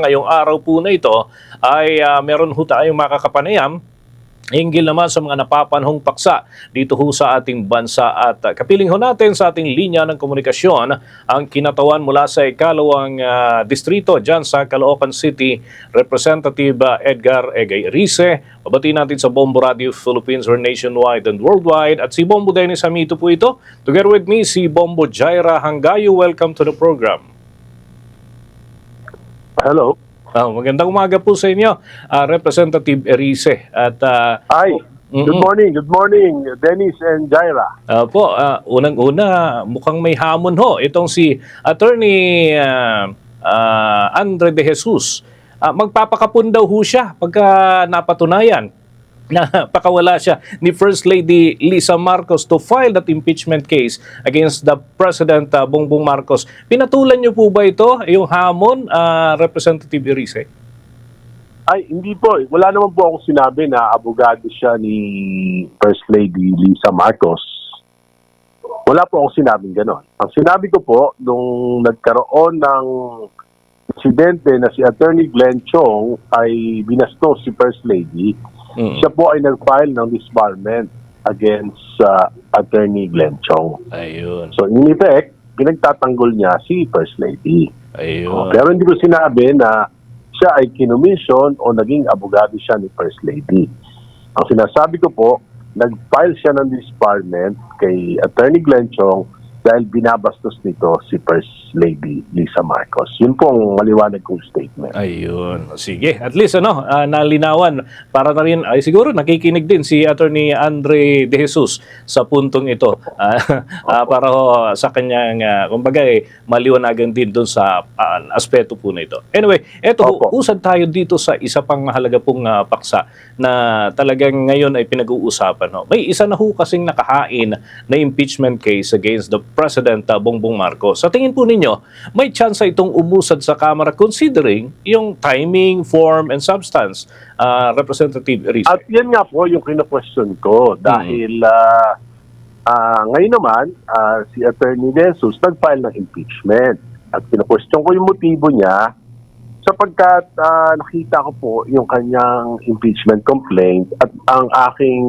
Ngayong araw po na ito ay meron ho tayong makakapanayam hinggil naman sa mga napapanahong paksa dito ho sa ating bansa at kapiling ho natin sa ating linya ng komunikasyon ang kinatawan mula sa ikalawang distrito dyan sa Caloocan City, Representative Edgar Egay Rice. Babati natin sa Bombo Radio Philippines or nationwide and worldwide at si Bombo Dennis Amito po ito. Together with me si Bombo Jaira Hangayo. Welcome to the program. Hello. Magandang umaga po sa inyo, Representative Erice. At Hi. Good morning, Dennis and Jaira. Unang-una, mukhang may hamon ho itong si Attorney Andre De Jesus. Magpapakapun daw ho siya pagka napatunayan na pakawala siya ni First Lady Lisa Marcos to file that impeachment case against the President Bongbong Marcos. Pinatulan niyo po ba ito, yung hamon, Representative Erice? Ay, hindi po. Wala naman po akong sinabi na abogado siya ni First Lady Lisa Marcos. Wala po akong sinabing gano'n. Ang sinabi ko po, nung nagkaroon ng insidente na si Attorney Glenn Chong ay binastos si First Lady, siya po ay nag-file ng disbarment against Attorney Glenn Chong. Ayun. So, in effect, pinagtatanggol niya si First Lady. Ayun. Pero hindi ko sinabi na siya ay kinumission o naging abogado siya ni First Lady. Ang sinasabi ko po, nag-file siya ng disbarment kay Attorney Glenn Chong dahil binabastos nito si First Lady Lisa Marcos. Yun po ang maliwanag kong statement. Ayun. Sige. At least nalinawan para na rin, ay siguro nakikinig din si Attorney Andre De Jesus sa puntong ito. Para ho, sa kanyang, kumbaga maliwanagan din doon sa aspeto po na ito. Anyway, eto usad tayo dito sa isa pang mahalaga pong paksa na talagang ngayon ay pinag-uusapan. May isa na ho kasing nakahain na impeachment case against the President Bongbong Marcos. Sa tingin po ninyo, may chance itong umusad sa Kamara considering yung timing, form, and substance, Representative Erice? At yan nga po yung kina-question ko dahil ngayon naman si Attorney De Jesus nag-file ng impeachment at kina-question ko yung motibo niya sapagkat nakita ko po yung kanyang impeachment complaint at ang aking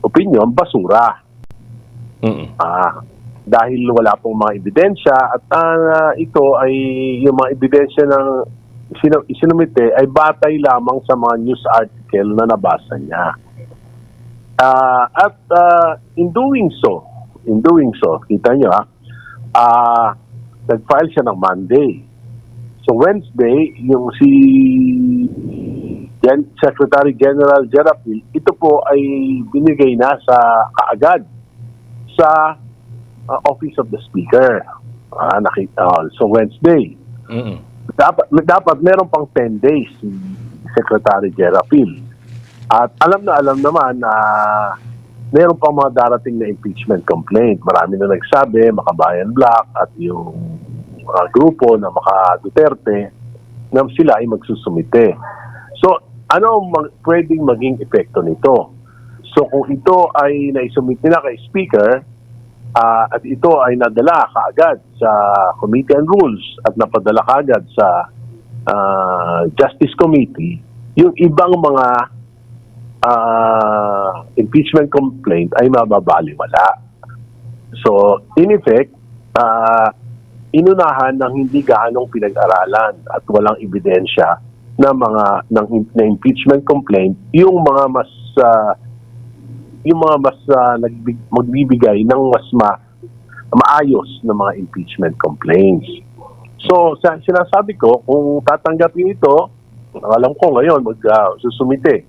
opinion, basura. Dahil wala pong mga ebidensya at ito ay yung mga ebidensya ng isinumite ay batay lamang sa mga news article na nabasa niya. In doing so, kita nyo nag-file siya ng Monday. So Wednesday, yung si Secretary General Gerapil, ito po ay binigay na sa kaagad sa Office of the Speaker. So Wednesday. Dapat meron pang 10 days si Secretary Gerapil. At alam naman na meron pang mga darating na impeachment complaint. Marami na nagsabi, Makabayan Black at yung grupo na Maka Duterte na sila ay magsusumite. So ano pwedeng maging epekto nito? So kung ito ay naisumite na kay Speaker, at ito ay nadala kaagad sa Committee on Rules at napadala kaagad sa Justice Committee, yung ibang mga impeachment complaint ay mababaliwala. So, in effect, inunahan ng hindi gaanong pinag-aralan at walang ebidensya na na impeachment complaint yung mga mas magbibigay ng mas maayos na mga impeachment complaints. So, sinasabi ko, kung tatanggapin ito, alam ko ngayon, susumite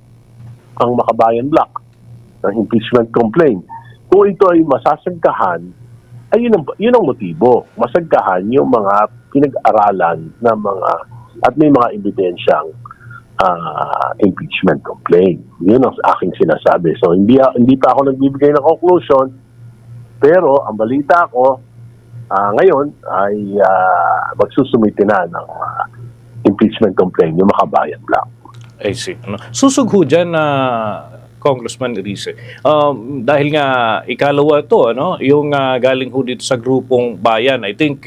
ang Makabayan Black ng impeachment complaint. Kung ito ay masasagkahan, ay yun ang motibo. Masagkahan yung mga pinag-aralan na at may mga ebidensyang impeachment complaint. Yun ang aking sinasabi. So, hindi pa ako nagbibigay ng conclusion, pero ang balita ko, ngayon ay magsusumite na ng impeachment complaint yung Makabayan Black. I see. Susugho dyan na Congressman Rize. Dahil nga ikalawa to, ano, yung galing ho dito sa grupong Bayan. I think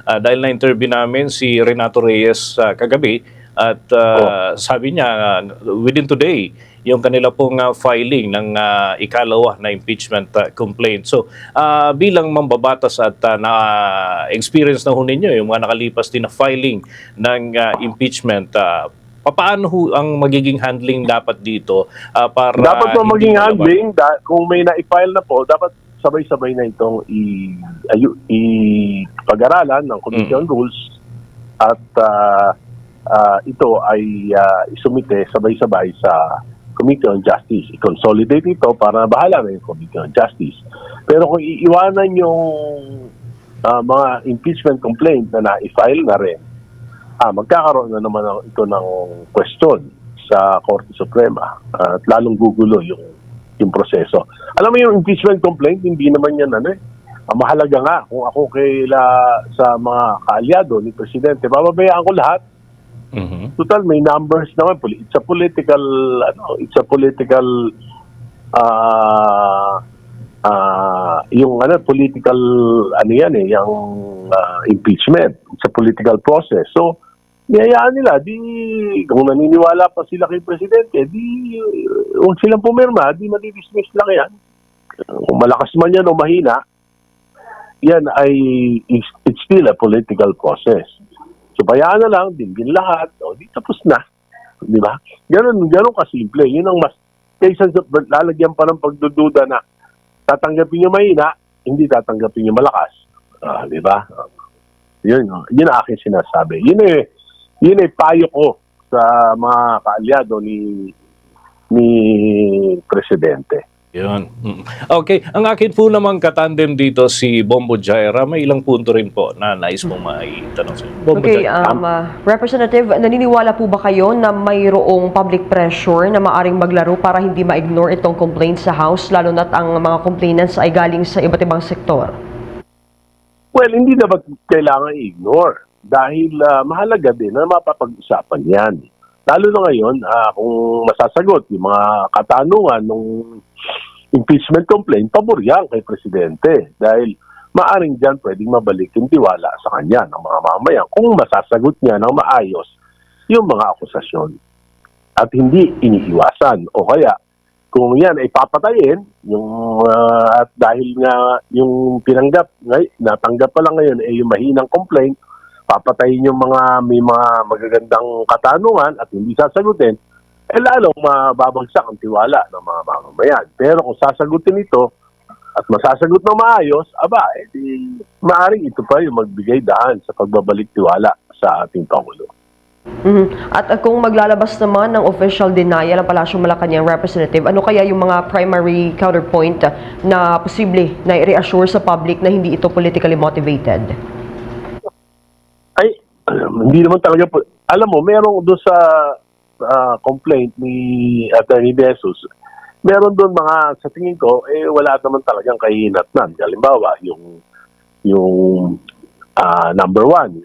dahil na-interview namin si Renato Reyes kagabi at sabi niya within today yung kanila pong filing ng ikalawa na impeachment complaint. So bilang mambabatas at na-experience na ho ninyo yung mga nakalipas din na filing ng impeachment, paano ho ang magiging handling dapat dito para Dapat po hindi maging malabag? handling, kung may na-file na po, dapat sabay-sabay na itong pag-aralan ng Committee on Rules at ito ay isumite sabay-sabay sa Committee on Justice. I-consolidate ito para bahala na yung Committee on Justice. Pero kung iiwanan yung mga impeachment complaint na na-file na rin, magkakaroon na naman ito ng question sa Korte Suprema at lalong gugulo yung proseso. Alam mo yung impeachment complaint, hindi naman yan ang mahalaga nga kung ako sa mga kaalyado ni Presidente, bababayaan ko lahat. Total, may numbers naman. It's a political political yung impeachment. It's a political process. So, niyayaan nila, kung naniniwala pa sila kay Presidente, huwag silang pumirma, madidismiss lang yan. Kung malakas man yan o mahina, yan ay, it's still a political process. So, bayaan na lang, din lahat, tapos na. Di ba? Ganun kasimple. Yun ang mas, kaysa lalagyan pa ng pagdududa na tatanggapin nyo mahina, hindi tatanggapin nyo malakas. Di ba? Yun ang aking sinasabi. Yun ay payo ko sa mga kaalyado ni Presidente. Yun. Okay. Ang akin po namang katandem dito si Bombo Jaira. May ilang punto rin po na nais mong maitanong sa Bombo Okay, Jaira. Representative, naniniwala po ba kayo na mayroong public pressure na maaring maglaro para hindi ma-ignore itong complaint sa House, lalo na't ang mga complainants ay galing sa iba't ibang sektor? Well, hindi dapat kailangan i-ignore dahil mahalaga din na mapapag-usapan yan. Lalo na ngayon, kung masasagot yung mga katanungan ng impeachment complaint, pabor yan kay Presidente. Dahil maaring dyan pwedeng mabalik yung tiwala sa kanya ng mga mamayan kung masasagot niya ng maayos yung mga akusasyon. At hindi iniiwasan. O kaya, kung yan ay papatayin, at dahil nga yung natanggap pa lang ngayon ay yung mahinang complaint, papatayin yung may mga magagandang katanungan at hindi sasagutin, lalong mababagsak ang tiwala ng mga mamamayan. Pero kung sasagutin ito at masasagot ng maayos, maaaring ito pa yung magbigay daan sa pagbabalik tiwala sa ating Pangulo. At kung maglalabas naman ng official denial ang Palasyong Malacanang Representative, ano kaya yung mga primary counterpoint na posible na i-reassure sa public na hindi ito politically motivated? Hindi naman talaga po. Alam mo, merong doon sa complaint ni Attorney De Jesus, meron doon sa tingin ko, wala naman talagang kahinatnan. Halimbawa, yung number one,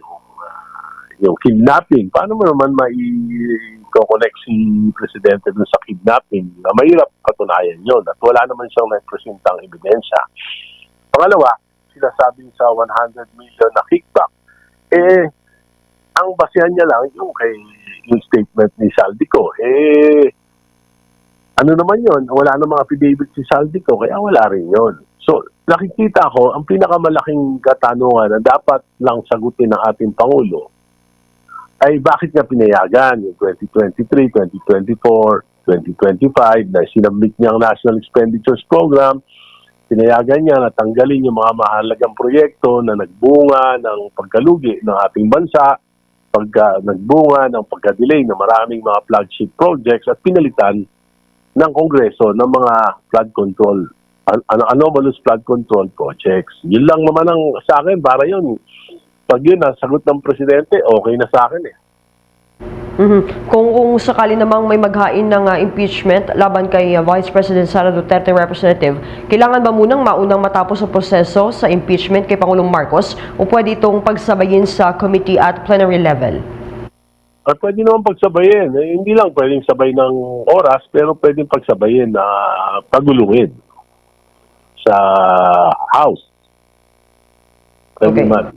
yung kidnapping. Paano mo naman mai-connect si Presidente dun sa kidnapping? Mahirap patunayan yun at wala naman siyang nagpresentang ebidensya. Pangalawa, sinasabi sa 100 million na kickback, ang basehan niya lang yung statement ni Saldico. Ano naman yun? Wala namang affidavit si Saldico, kaya wala rin yun. So, nakikita ko, ang pinakamalaking katanungan na dapat lang sagutin ng ating Pangulo ay bakit niya pinayagan yung 2023, 2024, 2025 na sinabit niya ang National Expenditures Program. Pinayagan niya na tanggalin yung mga mahalagang proyekto na nagbunga ng pagkalugi ng ating bansa, nagbunga ng pagka-delay ng maraming mga flagship projects at pinalitan ng Kongreso ng mga flood control, anomalous flood control projects. Yun lang naman ang sa akin, para yun. Pag yun nasagot ng Presidente, okay na sa akin Kung sakali namang may maghain ng impeachment laban kay Vice President Sara Duterte, Representative, kailangan ba munang maunang matapos ang proseso sa impeachment kay Pangulong Marcos o pwede itong pagsabayin sa committee at plenary level? At pwede naman pagsabayin. Hindi lang pwedeng sabay ng oras, pero pwedeng pagsabayin na pagulungin sa House. Pwede Okay. man.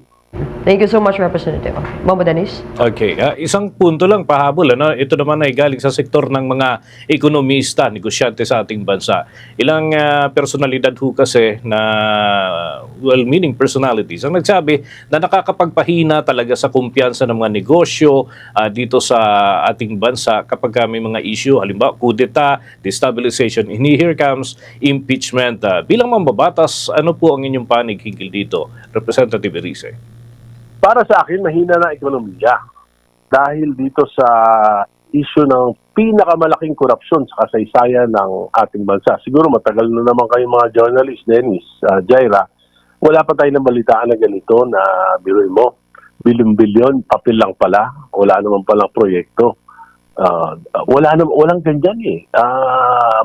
Thank you so much, Representative. Mama Denise? Okay, isang punto lang pahabol. Ito naman ay galing sa sektor ng mga ekonomista, negosyante sa ating bansa. Ilang personalidad ho kasi na well-meaning personalities ang nagsabi na nakakapagpahina talaga sa kumpiyansa ng mga negosyo dito sa ating bansa kapag may mga issue, halimbawa kudeta, destabilization, and here comes impeachment. Bilang mambabatas, ano po ang inyong panig hinggil dito, Representative Erice? Para sa akin, mahina na ekonomiya. Dahil dito sa issue ng pinakamalaking korupsyon sa kasaysayan ng ating bansa. Siguro matagal na naman kayong mga journalist, Dennis, Jaira, wala pa tayo ng balitaan na ganito na biruin mo. Bilyon-bilyon, papel lang pala. Wala naman palang proyekto. Walang ganyan eh.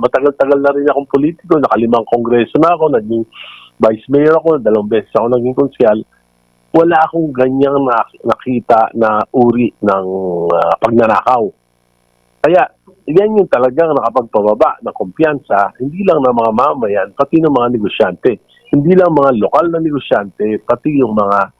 Matagal-tagal na rin akong politiko. Nakalimang kongreso na ako. Naging vice mayor ako. 2 beses ako naging konsyal. Wala akong ganyang nakita na uri ng pagnanakaw. Kaya, yan yung talagang nakapagpababa ng kumpiyansa, hindi lang ng mga mamayan, pati ng mga negosyante. Hindi lang mga lokal na negosyante, pati yung mga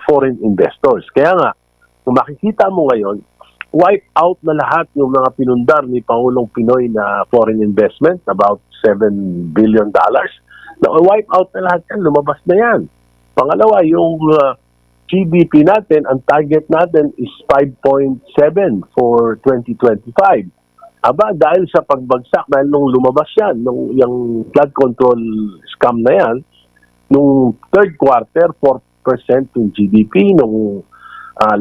foreign investors. Kaya nga, kung makikita mo ngayon, wipe out na lahat yung mga pinundar ni Pangulong Pinoy na foreign investment, about $7 billion. Na wipe out na lahat yan, lumabas na yan. Pangalawa, yung GDP natin, ang target natin is 5.7 for 2025. Aba, dahil sa pagbagsak, dahil nung lumabas yan, nung yung flood control scam na yan, nung third quarter, 4% yung GDP, nung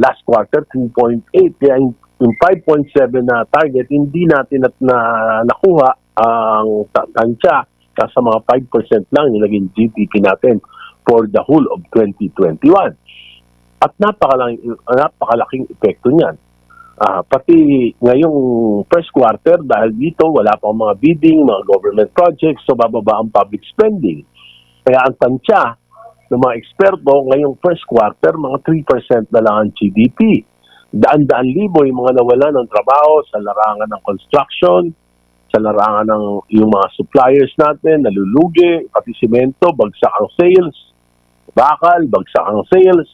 last quarter, 2.8. Kaya yung 5.7 na target, hindi natin nakuha ang tansya sa mga 5% lang yung naging GDP natin for the whole of 2021. At napakalaking epekto niyan. Pati ngayong first quarter, dahil dito wala pang mga bidding, mga government projects, so bababa ang public spending. Kaya ang tansya ng mga eksperto, ngayong first quarter, mga 3% na lang ang GDP. Daan-daan libo yung mga nawala ng trabaho sa larangan ng construction, sa larangan ng yung mga suppliers natin, nalulugi, pati simento, bagsak ang sales, bakal, bagsak ang sales.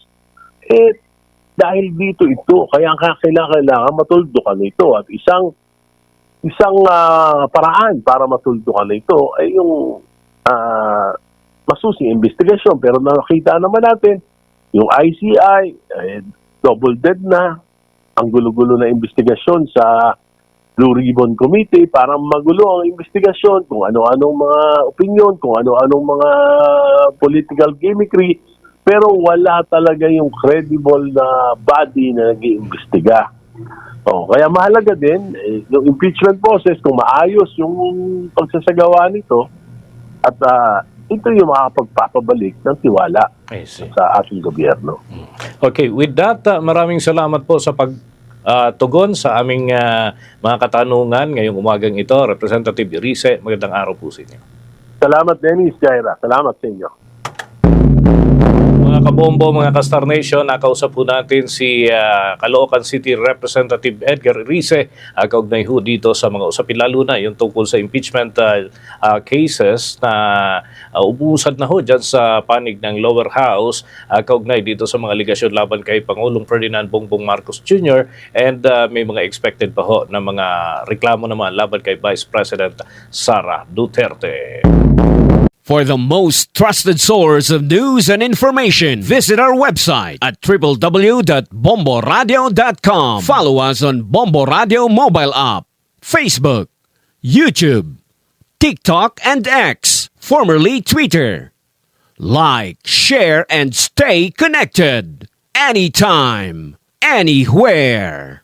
Dahil dito ito, kaya kailangan matuldukan ito. At isang paraan para matuldukan ito ay yung masusing investigasyon. Pero nakita naman natin, yung ICI, double dead na, ang gulo-gulo na investigasyon sa Blue Ribbon Committee, parang magulo ang investigasyon, kung ano-anong mga opinion, kung ano-anong mga political gimmickry, pero wala talaga yung credible na body na nag-iimbestiga. Kaya mahalaga din, yung impeachment process, kung maayos yung pagsasagawa nito, at ito yung makakapagpapabalik ng tiwala sa ating gobyerno. Okay, with that, maraming salamat po sa tugon sa aming mga katanungan ngayong umagang ito. Representative Erice, magandang araw po sa inyo. Salamat, Dennis, Jaira. Salamat sa inyo. Mga kabombo, mga ka-Star Nation, nakausap po natin si Caloocan City Representative Edgar Erice, kaugnay ho dito sa mga usapin, lalo na yung tungkol sa impeachment cases na ubusad na ho dyan sa panig ng lower house, kaugnay dito sa mga aligasyon laban kay Pangulong Ferdinand Bongbong Marcos Jr. and may mga expected pa ho na mga reklamo naman laban kay Vice President Sara Duterte. For the most trusted source of news and information, visit our website at www.bomboradio.com. Follow us on Bombo Radio mobile app, Facebook, YouTube, TikTok, and X, formerly Twitter. Like, share, and stay connected. Anytime, anywhere.